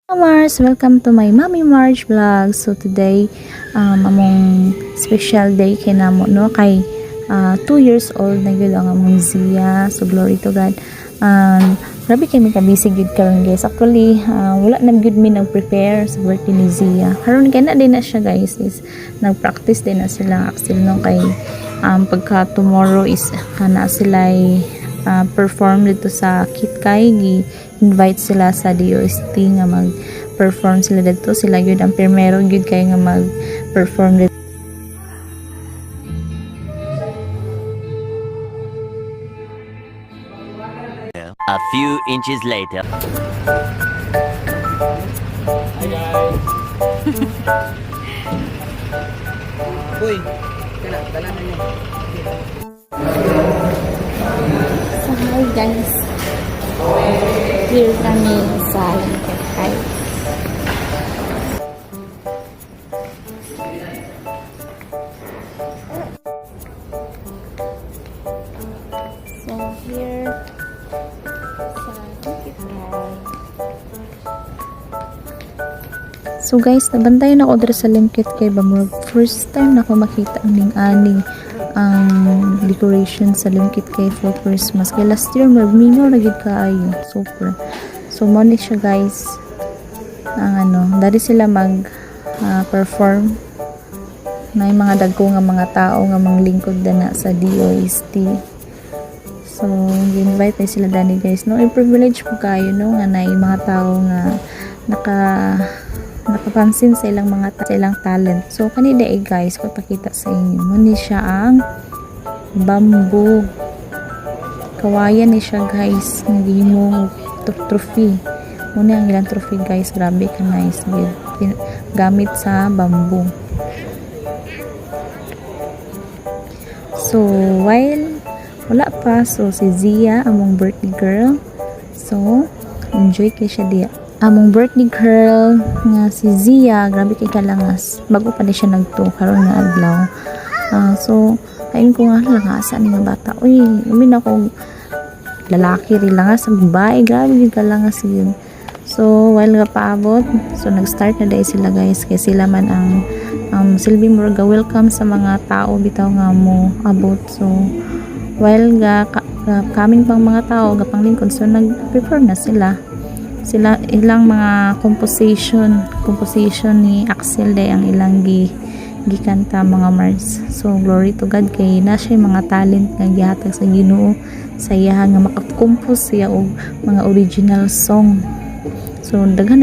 Hello Mars, welcome to my Mommy Marge vlog. So today among special day kay namo no kay 2 years old na gyud ang among Zia. So glory to God. Grabe kay mi ka busy gyud karon guys. Actually wala na gyud mi nag-prepare sa birthday ni Zia. Karon kay na din na siya guys is nag-practice din na sila actually no kay pagka tomorrow is kana sila perform dito sa Kitkay invite sila sa DOST nga mag-perform sila dito. Sila yun ang primero yun kay nga mag-perform dito. A few inches later. Hi guys. Uy, kana dala na niyo. So hi guys. Here kami sa Kitkay. So here sa Kitkay. So guys, nabantayan ako dito sa Limkit kay Bamurg. First time na ako makita ang ning-ani ang decoration sa Limkit kay for Christmas. Kaya last year, magminaw na gid kaayo. Super. So, money siya guys. Ang dali sila mag-perform na yung mga dagko nga mga tao nga mga lingkod na sa DOST. So, invite na sila dani guys. No, i-privilege po kayo no nga na yung mga tao nga nakapansin sa ilang talent. So kanina guys, papakita sa inyo. Muni siya ang bamboo. Kawayan ni siya guys. Nagihimo trophy. Muna ang ilang trophy guys. Grabe ka nice. Gamit sa bamboo. So while wala pa, so si Zia among birthday girl. So enjoy kay siya diya. Among birthday girl nga si Zia, grabe kay kalangas. Bago pa di siya nagto karon nga adlaw. So ayun ko nga langasa ni nga bata. Uy, umin ako lalaki rin langas sa babae, grabe kay kalangas yun. So while nga paabot, so nag-start na dahil sila guys kay sila man ang silbing murag welcome sa mga tao bitaw nga mo abot. So while kaming pang mga tao gapang lingkod, so nag-prepare na sila ilang mga composition ni Axel day ang ilang gikanta mga Mars. So glory to God kay na siya mga talent nga gihatag sa Ginoo sa iya nga makakompose siya og mga original song. So daghan